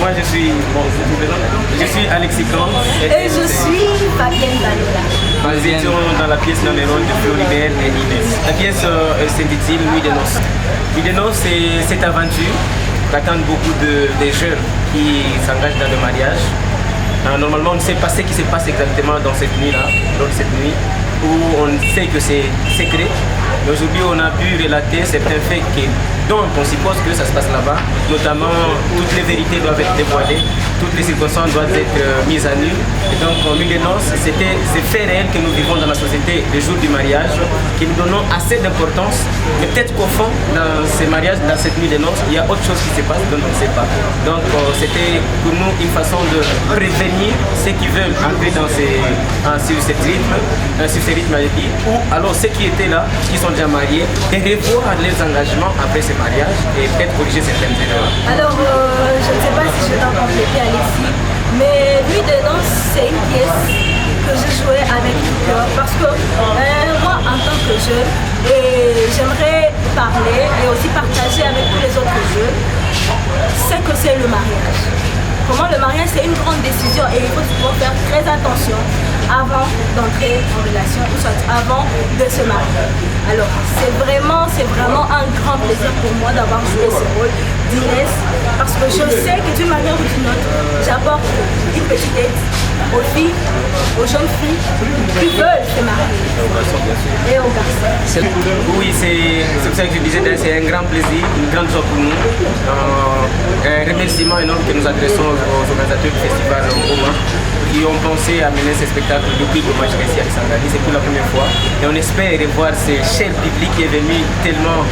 Moi, je suis Alexis Kang. Et je suis Fabienne Balola. Nous étions dans la pièce dans les rôles de Floribert et Inès. La pièce s'intitule Nuit de noces. Nuit de noces, c'est cette aventure qu'attendent beaucoup de jeunes qui s'engagent dans le mariage. Normalement, on ne sait pas ce qui se passe exactement dans cette nuit-là, dans cette nuit, où on sait que c'est secret. Mais aujourd'hui, on a pu relater certains faits dont on suppose que ça se passe là-bas. Notamment, toutes les vérités doivent être dévoilées, toutes les circonstances doivent être mises à nu. Et donc, Nuit de noces, c'était ces faits réels que nous vivons dans la société le jour du mariage, que nous donnons assez d'importance. Mais peut-être qu'au fond, dans ces mariages, dans cette nuit de noces, il y a autre chose qui se passe dont on ne sait pas. Donc, c'était pour nous une façon de prévenir ceux qui veulent entrer sur ce rythme, ou alors ceux qui étaient là, qui sont déjà mariés, et revoir les engagements après ce mariage et peut-être corriger certaines erreurs. Alors, je ne sais pas si je vais compléter Alexis, mais Nuit de noces, c'est une pièce que je jouais avec tout cœur parce que moi, en tant que jeune, j'aimerais parler et aussi partager avec tous les autres jeunes ce que c'est le mariage. Comment le mariage, c'est une grande décision et il faut toujours faire très attention avant d'entrer en relation ou soit avant de se marier. Alors, c'est vraiment un grand plaisir pour moi d'avoir joué ce rôle d'Inès parce que je sais que d'une manière ou d'une autre, j'apporte une petite aide aux filles, aux jeunes filles qui veulent se marier et aux garçons. Oui, c'est pour ça que je disais, c'est un grand plaisir, une grande joie pour nous. Un remerciement énorme que nous adressons aux organisateurs du festival Oma qui ont pensé à mener ce spectacle depuis le match ici à Kisangani. C'est pour la première fois et on espère revoir ce cher public qui est venu tellement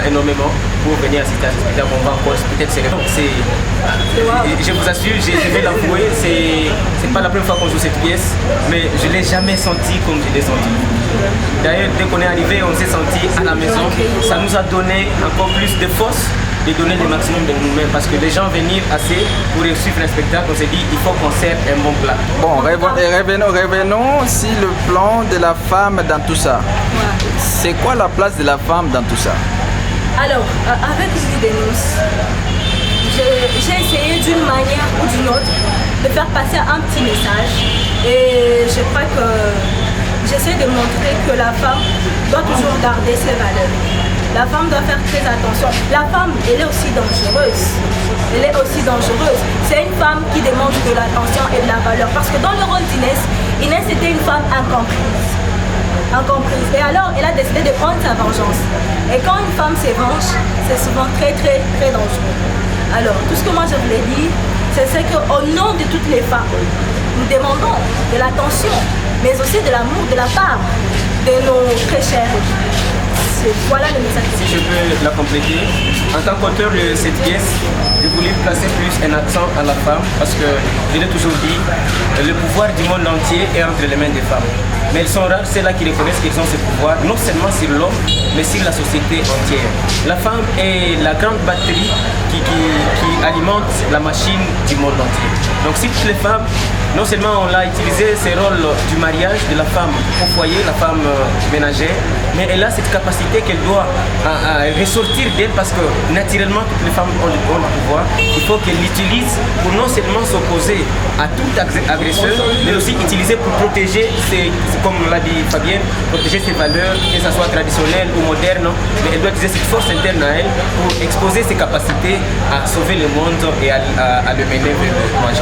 énormément pour venir assister à ce spectacle. On va encore peut-être se répondre. Je vous assure, je vais l'avouer, c'est pas la première fois qu'on joue cette pièce, mais je ne l'ai jamais senti comme je l'ai senti. D'ailleurs, dès qu'on est arrivé, on s'est senti à la maison. Ça nous a donné encore plus de force de donner le maximum de nous-mêmes parce que les gens venir assez pour suivre un spectacle, on s'est dit il faut qu'on serve un bon plat. Bon, revenons sur le plan de la femme dans tout ça. C'est quoi la place de la femme dans tout ça? Alors, avec Nuit de noces, j'ai essayé d'une manière ou d'une autre de faire passer un petit message et je crois que j'essaie de montrer que la femme doit toujours garder ses valeurs. La femme doit faire très attention. La femme, elle est aussi dangereuse. Elle est aussi dangereuse. C'est une femme qui demande de l'attention et de la valeur. Parce que dans le rôle d'Inès, Inès était une femme incomprise. Et alors, elle a décidé de prendre sa vengeance. Et quand une femme se venge, c'est souvent très, très, très dangereux. Alors, tout ce que moi je voulais dire, c'est qu'au nom de toutes les femmes, nous demandons de l'attention, mais aussi de l'amour de la part de nos très chers. Voilà le message. Si je peux la compléter, en tant qu'auteur de cette pièce, je voulais placer plus un accent à la femme parce que je l'ai toujours dit, le pouvoir du monde entier est entre les mains des femmes. Mais elles sont rares celles-là qui reconnaissent qu'ils ont ce pouvoir, non seulement sur l'homme, mais sur la société entière. La femme est la grande batterie qui alimente la machine du monde entier. Donc si toutes les femmes, non seulement on a utilisé ce rôle du mariage de la femme au foyer, la femme ménagère, mais elle a cette capacité qu'elle doit ressortir d'elle parce que naturellement toutes les femmes ont le pouvoir. Il faut qu'elle l'utilise pour non seulement s'opposer à tout agresseur, mais aussi utiliser pour protéger, comme l'a dit Fabienne, protéger ses valeurs, que ce soit traditionnelle ou moderne, mais elle doit utiliser cette force interne à elle pour exposer ses capacités à sauver le monde et à le mener vers le monde.